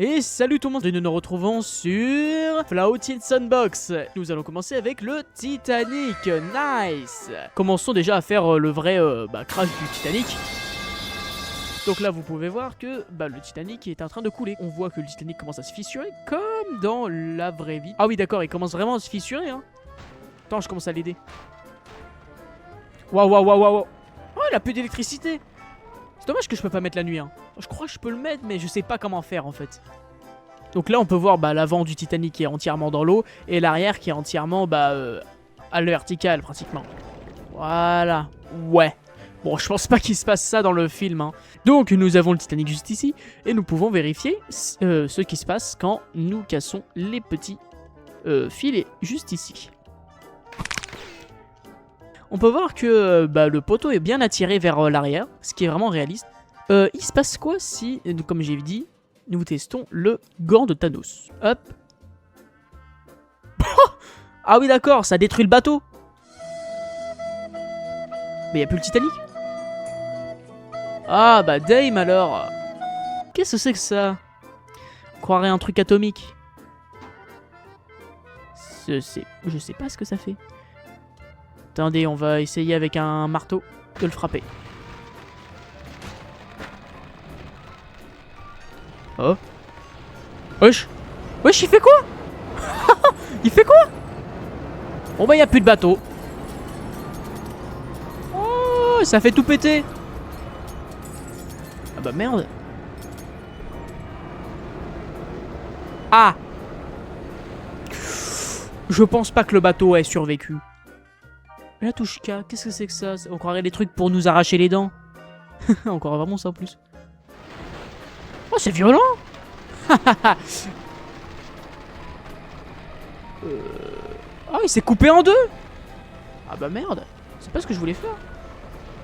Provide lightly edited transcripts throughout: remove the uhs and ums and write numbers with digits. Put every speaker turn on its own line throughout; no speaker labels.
Et salut tout le monde, et nous nous retrouvons sur Floating Sandbox. Nous allons commencer avec le Titanic, nice. Commençons déjà à faire le vrai crash du Titanic. Donc là vous pouvez voir que le Titanic est en train de couler. On voit que le Titanic commence à se fissurer comme dans la vraie vie. Ah oui d'accord, il commence vraiment à se fissurer hein. Attends, je commence à l'aider. Waouh. Oh, il a plus d'électricité. C'est dommage que je peux pas mettre la nuit hein. Je crois que je peux le mettre mais je sais pas comment faire en fait. Donc là on peut voir l'avant du Titanic qui est entièrement dans l'eau et l'arrière qui est entièrement à la verticale pratiquement. Voilà. Ouais. Bon, je pense pas qu'il se passe ça dans le film hein. Donc nous avons le Titanic juste ici et nous pouvons vérifier ce qui se passe quand nous cassons les petits filets juste ici. On peut voir que le poteau est bien attiré vers l'arrière, ce qui est vraiment réaliste. Il se passe quoi si, comme j'ai dit, nous testons le gant de Thanos. Hop. Ah oui d'accord, ça détruit le bateau. Mais il n'y a plus le Titanic. Ah bah Dame alors. Qu'est-ce que c'est que ça? On croirait un truc atomique. Je sais pas ce que ça fait. Attendez, on va essayer avec un marteau de le frapper. Oh. Wesh, il fait quoi? Il fait quoi? Bon bah y a plus de bateau. Oh, ça fait tout péter. Ah bah merde. Ah. Je pense pas que le bateau ait survécu. La touche K, qu'est-ce que c'est que ça? On croirait des trucs pour nous arracher les dents. On croirait vraiment ça en plus. Oh, c'est violent. Oh, il s'est coupé en deux. Ah bah merde. C'est pas ce que je voulais faire.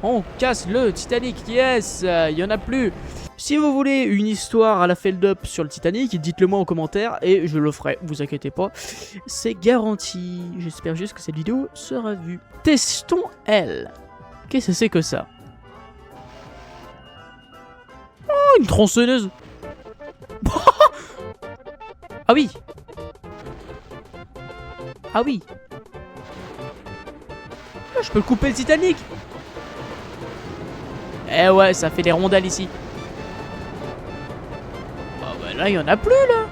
On casse le Titanic, yes. Il y en a plus. Si vous voulez une histoire à la Feld-Up sur le Titanic, dites-le moi en commentaire et je le ferai, vous inquiétez pas. C'est garanti. J'espère juste que cette vidéo sera vue. Testons elle. Qu'est-ce que c'est que ça? Oh, une tronçonneuse. Ah oui. Ah oui. Ah, je peux couper le Titanic. Eh ouais, ça fait des rondelles ici. Là, il y en a plus, là.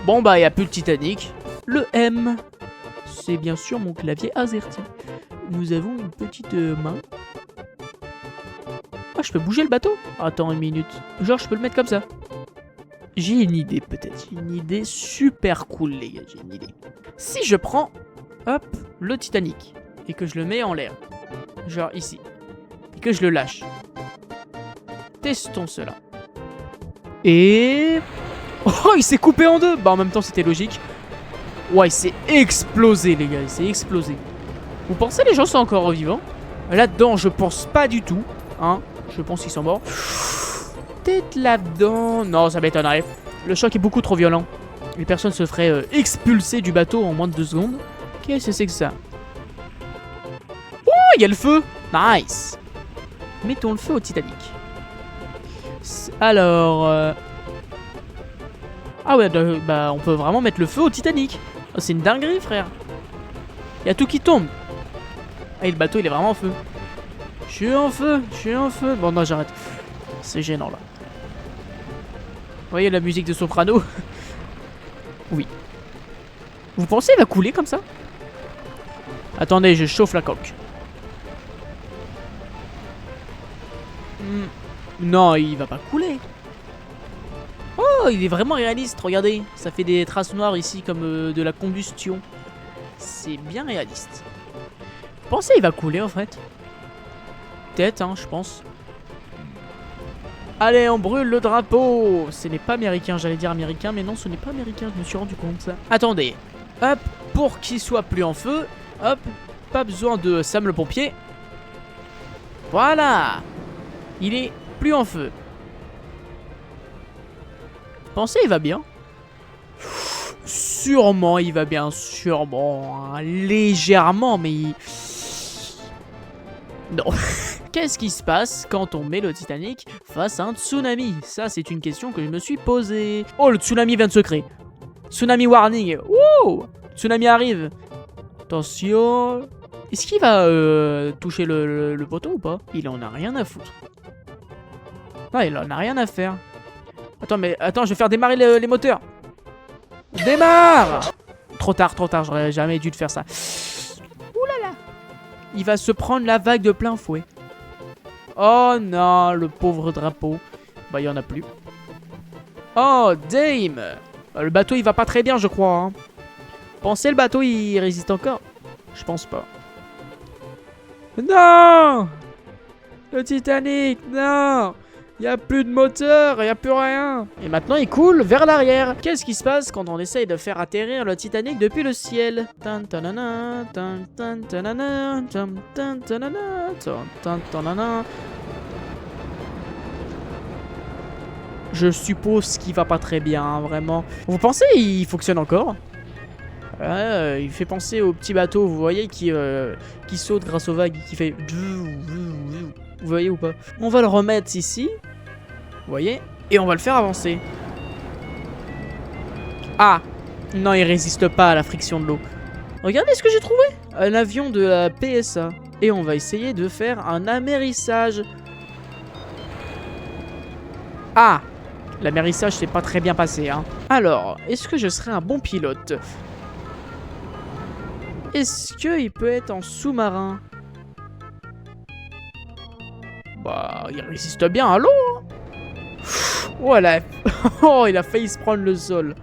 Bon, il n'y a plus le Titanic. Le M. C'est bien sûr mon clavier AZERTY. Nous avons une petite main. Ah, je peux bouger le bateau? Attends une minute. Genre, je peux le mettre comme ça. J'ai une idée, peut-être. J'ai une idée super cool, les gars. J'ai une idée. Si je prends, hop, le Titanic, et que je le mets en l'air. Genre ici. Et que je le lâche. Testons cela. Et... Oh, il s'est coupé en deux. Bah, en même temps, c'était logique. Ouais, il s'est explosé, les gars. Il s'est explosé. Vous pensez les gens sont encore vivants? Là-dedans, je pense pas du tout. Hein. Je pense qu'ils sont morts. Peut-être là-dedans... Non, ça m'étonnerait. Le choc est beaucoup trop violent. Les personnes se feraient expulser du bateau en moins de 2 secondes. Qu'est-ce que c'est que ça? Oh, il y a le feu. Nice. Mettons le feu au Titanic. Alors... Ah ouais, on peut vraiment mettre le feu au Titanic. Oh, c'est une dinguerie, frère. Il y a tout qui tombe. Ah, et le bateau, il est vraiment en feu. Je suis en feu. Bon, non, j'arrête. C'est gênant, là. Vous voyez la musique de soprano? Oui. Vous pensez qu'il va couler comme ça? Attendez, je chauffe la coque. Non, il va pas couler. Oh, il est vraiment réaliste, regardez. Ça fait des traces noires ici comme de la combustion. C'est bien réaliste. Vous pensez qu'il va couler en fait? Peut-être, hein, je pense. Allez, on brûle le drapeau. Ce n'est pas américain, j'allais dire américain, mais non, ce n'est pas américain, je me suis rendu compte. Attendez. Hop, pour qu'il soit plus en feu. Hop, pas besoin de Sam le pompier. Voilà. Il est plus en feu. Pensez, il va bien. Sûrement, il va bien. Sûrement. Hein, légèrement, mais... Non. qu'est-ce qui se passe quand on met le Titanic face à un tsunami? Ça, c'est une question que je me suis posée. Oh, le tsunami vient de se créer. Tsunami warning. Wouh! Tsunami arrive. Attention. Est-ce qu'il va toucher le poteau ou pas? Il en a rien à foutre. Non, il en a rien à faire. Attends, je vais faire démarrer les moteurs. Démarre! Trop tard, j'aurais jamais dû te faire ça. Ouh là là. Il va se prendre la vague de plein fouet. Oh non, le pauvre drapeau. Bah, il y en a plus. Oh, Dame! Le bateau, il va pas très bien, je crois. Hein. Pensez le bateau, il résiste encore? Je pense pas. Non! Le Titanic, non! Il n'y a plus de moteur, il n'y a plus rien. Et maintenant, il coule vers l'arrière. Qu'est-ce qui se passe quand on essaye de faire atterrir le Titanic depuis le ciel? Je suppose qu'il va pas très bien, hein, vraiment. Vous pensez il fonctionne encore? Il fait penser au petit bateau, vous voyez, qui saute grâce aux vagues, qui fait... Vous voyez ou pas? On va le remettre ici. Vous voyez? Et on va le faire avancer. Ah! Non, il résiste pas à la friction de l'eau. Regardez ce que j'ai trouvé! Un avion de la PSA. Et on va essayer de faire un amérissage. Ah! L'amérissage s'est pas très bien passé, hein. Alors, est-ce que je serai un bon pilote? Est-ce qu'il peut être en sous-marin? Bah, il résiste bien à l'eau. Hein. Oh, oh, il a failli se prendre le sol.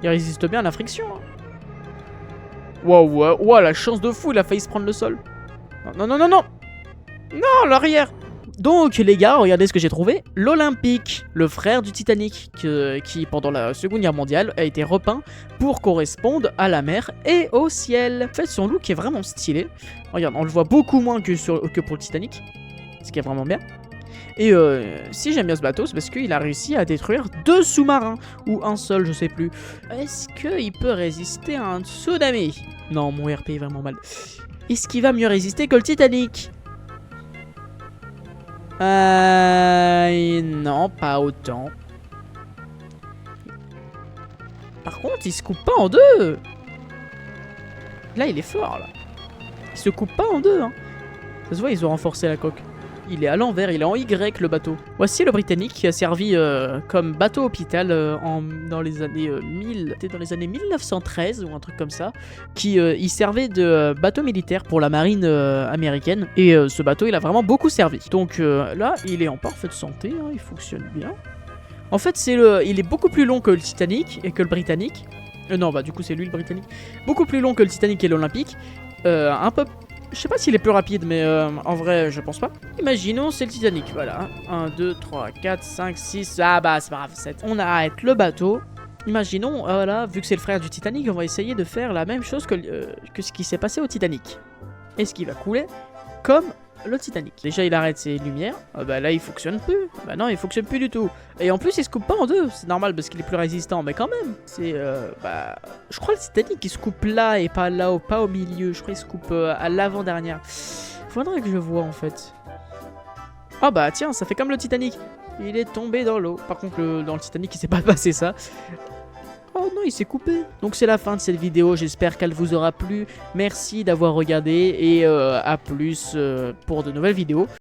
Il résiste bien à la friction. Hein. Wow, wow, la chance de fou, il a failli se prendre le sol. Non, non, non, non. Non, l'arrière. Donc, les gars, regardez ce que j'ai trouvé. L'Olympique, le frère du Titanic, qui, pendant la Seconde Guerre mondiale, a été repeint pour correspondre à la mer et au ciel. En fait, son look est vraiment stylé. Regarde, on le voit beaucoup moins que pour le Titanic. Ce qui est vraiment bien. Et si j'aime bien ce bateau, c'est parce qu'il a réussi à détruire 2 sous-marins. Ou un seul, je sais plus. Est-ce qu'il peut résister à un tsunami? Non, mon RP est vraiment mal. Est-ce qu'il va mieux résister que le Titanic? Non, pas autant. Par contre, il se coupe pas en deux. Là, il est fort, là. Il se coupe pas en deux, hein. Ça se voit, ils ont renforcé la coque. Il est à l'envers, il est en Y, le bateau. Voici le Britannique qui a servi comme bateau hôpital dans les années 1913 ou un truc comme ça. Il servait de bateau militaire pour la marine américaine. Et ce bateau, il a vraiment beaucoup servi. Donc là, il est en parfaite santé, hein, il fonctionne bien. En fait, il est beaucoup plus long que le Titanic et que le Britannique. Non, bah du coup, c'est lui le Britannique. Beaucoup plus long que le Titanic et l'Olympique. Un peu... Je sais pas s'il est plus rapide, mais en vrai, je pense pas. Imaginons, c'est le Titanic, voilà. 1, 2, 3, 4, 5, 6... Ah bah, c'est pas grave, 7. On arrête le bateau. Imaginons, voilà, vu que c'est le frère du Titanic, on va essayer de faire la même chose que ce qui s'est passé au Titanic. Est-ce qu'il va couler comme le Titanic? Déjà, il arrête ses lumières. Bah là, il fonctionne plus. Bah non, il fonctionne plus du tout. Et en plus, il se coupe pas en deux. C'est normal parce qu'il est plus résistant, mais quand même. C'est, bah... Je crois le Titanic, il se coupe là et pas là, pas au milieu. Je crois qu'il se coupe à l'avant-dernière. Faudrait que je vois, en fait. Ah bah tiens, ça fait comme le Titanic. Il est tombé dans l'eau. Par contre, dans le Titanic, il s'est pas passé ça. Oh non, il s'est coupé. Donc c'est la fin de cette vidéo, j'espère qu'elle vous aura plu. Merci d'avoir regardé et à plus pour de nouvelles vidéos.